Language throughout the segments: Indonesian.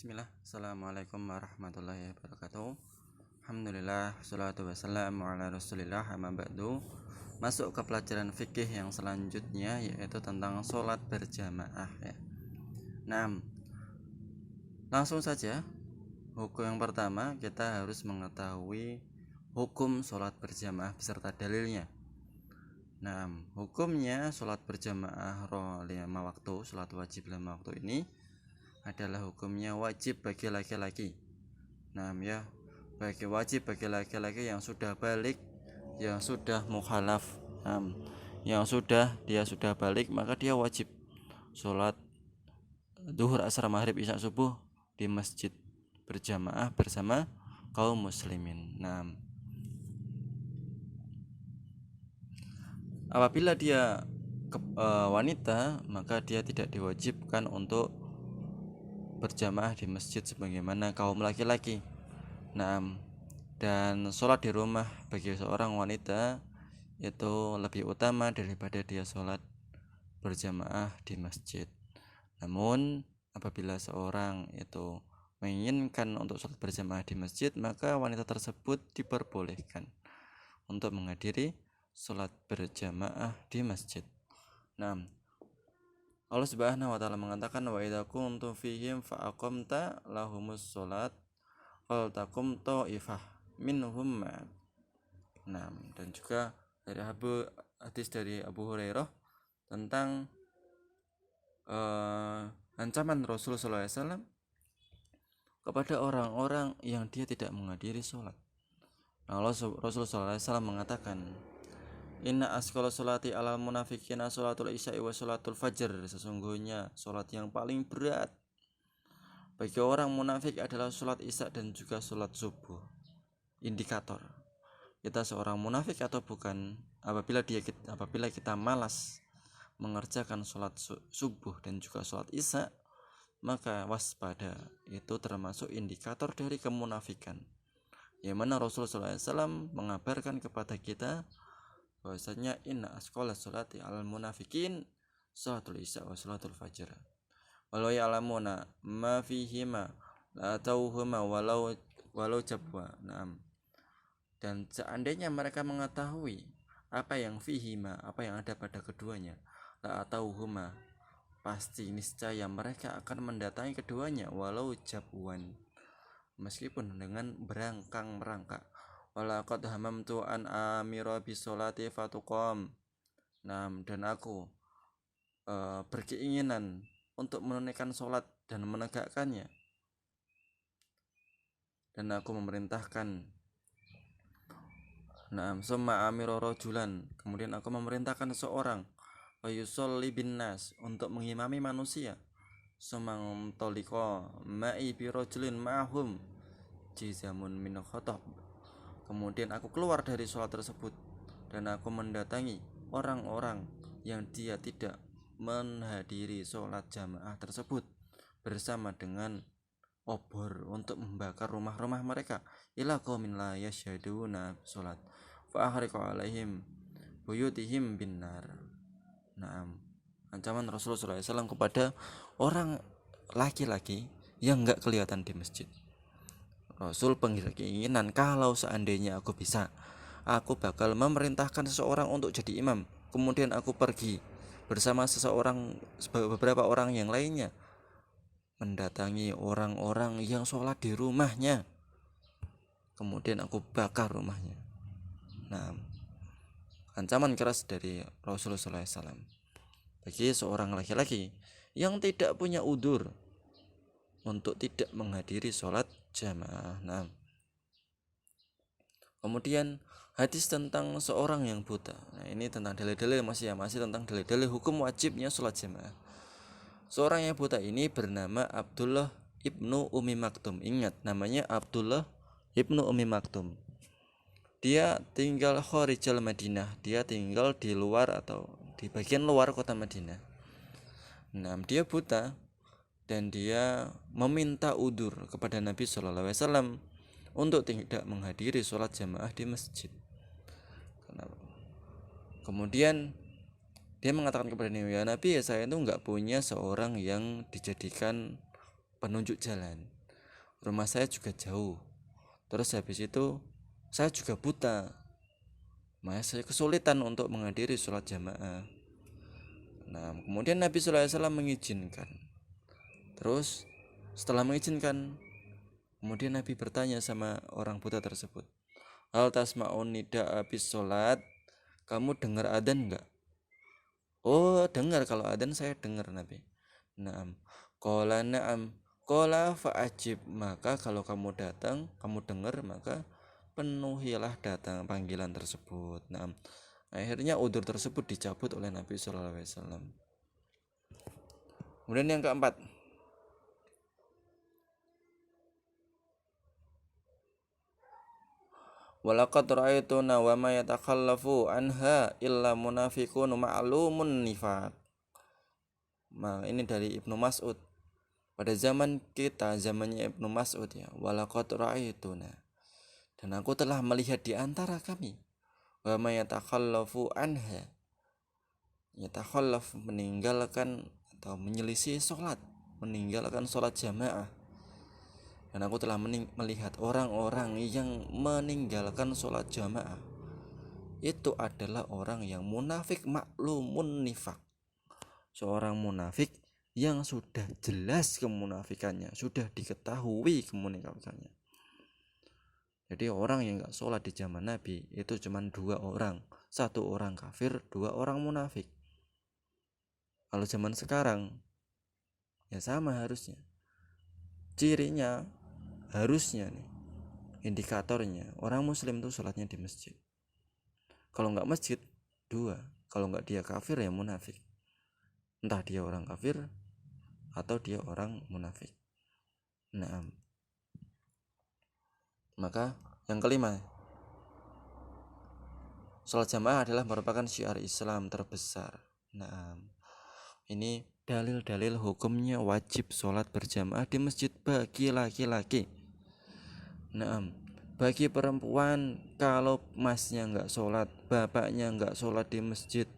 Bismillah, Assalamualaikum warahmatullahi wabarakatuh. Alhamdulillah, salatu wassalamu ala rasulillah, amma ba'du. Masuk ke pelajaran fikih yang selanjutnya, yaitu tentang sholat berjamaah ya. Nah, langsung saja. Hukum yang pertama, kita harus mengetahui hukum sholat berjamaah beserta dalilnya. Nah, hukumnya sholat berjamaah 5 waktu, sholat wajib 5 waktu ini adalah hukumnya wajib bagi laki-laki. Nah ya, wajib bagi laki-laki yang sudah balik, yang sudah mukhalaf, yang dia sudah balik, maka dia wajib sholat duhur, asar, maghrib, isya, subuh di masjid berjamaah bersama kaum muslimin. Nah, apabila dia wanita, maka dia tidak diwajibkan untuk berjamaah di masjid sebagaimana kaum laki-laki. Nah, dan sholat di rumah bagi seorang wanita itu lebih utama daripada dia sholat berjamaah di masjid. Namun apabila seorang itu menginginkan untuk sholat berjamaah di masjid, maka wanita tersebut diperbolehkan untuk menghadiri sholat berjamaah di masjid. Nah, Allah Subhanahu wa taala mengatakan, wa idza kuntum fihim fa aqamta lahumus sholat faltakum ta'ifah minhum. Nah, dan juga dari hadis dari Abu Hurairah tentang ancaman Rasul sallallahu alaihi wasallam kepada orang-orang yang dia tidak menghadiri sholat. Nah, Rasul sallallahu alaihi wasallam mengatakan, inna asqala sholati alal munafiqina sholatul isya'i wa sholatul fajr. Sesungguhnya sholat yang paling berat bagi orang munafik adalah sholat isya dan juga sholat subuh. Indikator kita seorang munafik atau bukan apabila kita malas mengerjakan sholat subuh dan juga sholat isya, maka waspada, itu termasuk indikator dari kemunafikan. Yang mana Rasulullah SAW mengabarkan kepada kita bahwasanya inna asqala sholati alal munafikin sholatul isya wa sholatul fajr walau ya'lamuna ma fihima la tauhuma walau jabwa. Naam. Dan seandainya mereka mengetahui apa yang fihima, apa yang ada pada keduanya, la tauhuma, pasti niscaya mereka akan mendatangi keduanya walau jabwan, meskipun dengan merangkak. Walaqad hamamtu an amira bisolati fatuqam. Nah, dan aku berkeinginan untuk menunaikan sholat dan menegakkannya, dan aku memerintahkan. Nah, summa amira rajulan, kemudian aku memerintahkan seseorang yusolli bin nas, untuk mengimami manusia. Summa toliqa ma'i bi rajulin ma'hum jizamun min khatab. Kemudian aku keluar dari sholat tersebut dan aku mendatangi orang-orang yang dia tidak menghadiri sholat jamaah tersebut bersama dengan obor untuk membakar rumah-rumah mereka. Ila qaumin la yasyhaduna sholat fa ahriqu alaihim buyutihim binnar. Naam. Ancaman Rasulullah SAW kepada orang laki-laki yang enggak kelihatan di masjid. Rasul keinginan, kalau seandainya aku bisa, aku bakal memerintahkan seseorang untuk jadi imam. Kemudian aku pergi bersama beberapa orang yang lainnya, mendatangi orang-orang yang sholat di rumahnya. Kemudian aku bakar rumahnya. Nah, ancaman keras dari Rasulullah SAW bagi seorang laki-laki yang tidak punya udzur untuk tidak menghadiri sholat jamaah. Nah, kemudian hadis tentang seorang yang buta. Nah, ini tentang dalil-dalil masih tentang dalil-dalil hukum wajibnya sholat jamaah. Seorang yang buta ini bernama Abdullah ibnu Ummi Maktum. Ingat, namanya Abdullah ibnu Ummi Maktum. Dia tinggal kharijal Madinah. Dia tinggal di luar atau di bagian luar kota Madinah. Nah, dia buta dan dia meminta udzur kepada Nabi Shallallahu Alaihi Wasallam untuk tidak menghadiri sholat jamaah di masjid. Kemudian dia mengatakan kepada Nabi, ya Nabi, saya itu enggak punya seorang yang dijadikan penunjuk jalan. Rumah saya juga jauh. Terus habis itu saya juga buta. Makanya saya kesulitan untuk menghadiri sholat jamaah. Nah, kemudian Nabi sallallahu alaihi wasallam mengizinkan. Terus setelah mengizinkan, kemudian Nabi bertanya sama orang buta tersebut, hal tasma'un nida habis sholat, kamu dengar adzan enggak? Oh, dengar, kalau adzan saya dengar Nabi. Naam. Qala na'am. Qala fa'ajib, maka kalau kamu datang, kamu dengar, maka penuhilah datang panggilan tersebut. Naam. Akhirnya udzur tersebut dicabut oleh Nabi sallallahu alaihi wasallam. Kemudian yang keempat, walaqad ra'aituna wa ma yatakhallafu anha illa munafiqun ma'lumun nifaq. Nah, ini dari Ibnu Mas'ud. Pada zaman kita, zamannya Ibnu Mas'ud ya, walaqad ra'aituna, dan aku telah melihat di antara kami, wa ma yatakhallafu anha, yatakhallaf meninggalkan atau menyelisih sholat, meninggalkan sholat jamaah. Dan aku telah melihat orang-orang yang meninggalkan sholat jamaah itu adalah orang yang munafik maklumun nifak, seorang munafik yang sudah jelas kemunafikannya, sudah diketahui kemunafikannya. Jadi orang yang gak sholat di zaman Nabi itu cuma 2 orang, 1 orang kafir, 2 orang munafik. Kalau zaman sekarang ya sama harusnya, cirinya harusnya nih, indikatornya orang muslim tuh sholatnya di masjid. Kalau nggak masjid 2, kalau nggak dia kafir ya munafik, entah dia orang kafir atau dia orang munafik. Nah, maka yang kelima, sholat jamaah adalah merupakan syiar Islam terbesar. Nah, ini dalil-dalil hukumnya wajib sholat berjamaah di masjid bagi laki-laki. Nah, bagi perempuan, kalau masnya nggak sholat, bapaknya nggak sholat di masjid,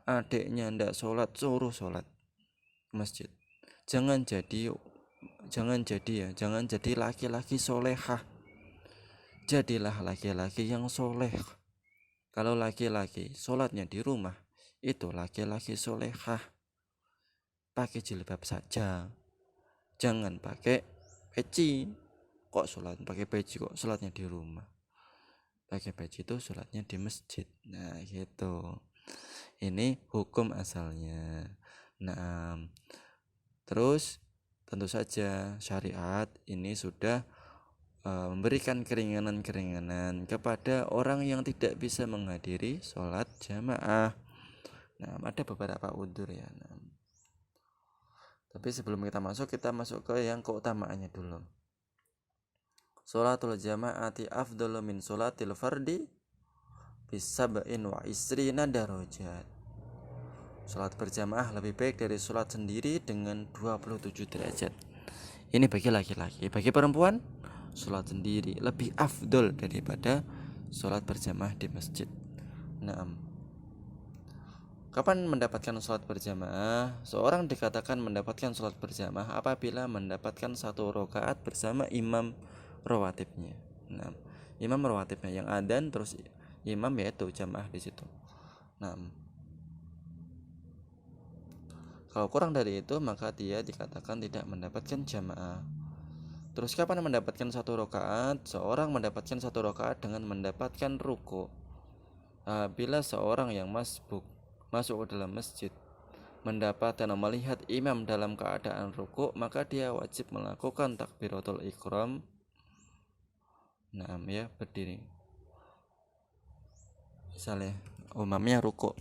adiknya nggak sholat, suruh sholat ke masjid. Jangan jadi laki-laki solehah. Jadilah laki-laki yang soleh. Kalau laki-laki sholatnya di rumah, itu laki-laki solehah. Pakai jilbab saja, jangan pakai peci. Kok sholat pakai peci, kok sholatnya di rumah? Pakai peci itu sholatnya di masjid. Nah gitu, ini hukum asalnya. Nah, terus tentu saja syariat ini sudah memberikan keringanan-keringanan kepada orang yang tidak bisa menghadiri sholat jamaah. Nah, ada beberapa udzur ya. Nah, tapi sebelum kita masuk ke yang keutamaannya dulu. Sholatul jama'ati afdalu min sholatil fardi bisab'in wa isrina darajat. Sholat berjamaah lebih baik dari sholat sendiri dengan 27 derajat. Ini bagi laki-laki. Bagi perempuan, sholat sendiri lebih afdol daripada sholat berjamaah di masjid. Nah, kapan mendapatkan sholat berjamaah? Seorang dikatakan mendapatkan sholat berjamaah apabila mendapatkan 1 rakaat bersama imam rawatibnya. Nah, imam rawatibnya yang adzan, terus imam yaitu jamaah di situ. Nah, kalau kurang dari itu maka dia dikatakan tidak mendapatkan jamaah. Terus kapan mendapatkan 1 rakaat? Seorang mendapatkan 1 rakaat dengan mendapatkan ruku. Bila seorang yang masuk ke dalam masjid mendapat dan melihat imam dalam keadaan ruku, maka dia wajib melakukan takbiratul ihram. Nah, ya, berdiri. Misalnya imamnya ruku,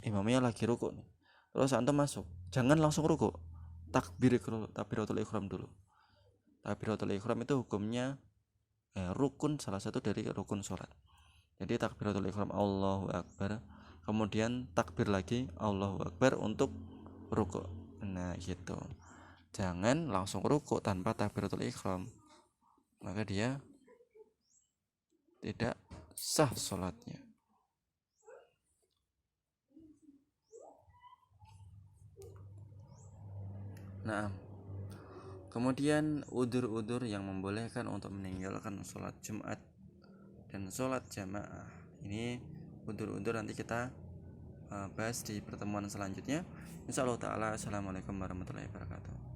imamnya lagi ruku nih, terus antum masuk, jangan langsung ruku, takbiratul ihram dulu. Takbiratul ihram itu hukumnya rukun, salah satu dari rukun sholat. Jadi takbiratul ihram Allahu Akbar, kemudian takbir lagi Allahu Akbar untuk ruku. Nah gitu, jangan langsung ruku tanpa takbiratul ihram, maka dia tidak sah sholatnya. Nah, Kemudian udur-udur yang membolehkan untuk meninggalkan sholat Jumat dan sholat jamaah. Ini udur-udur nanti kita bahas di pertemuan selanjutnya. Insyaallah ta'ala. Assalamualaikum warahmatullahi wabarakatuh.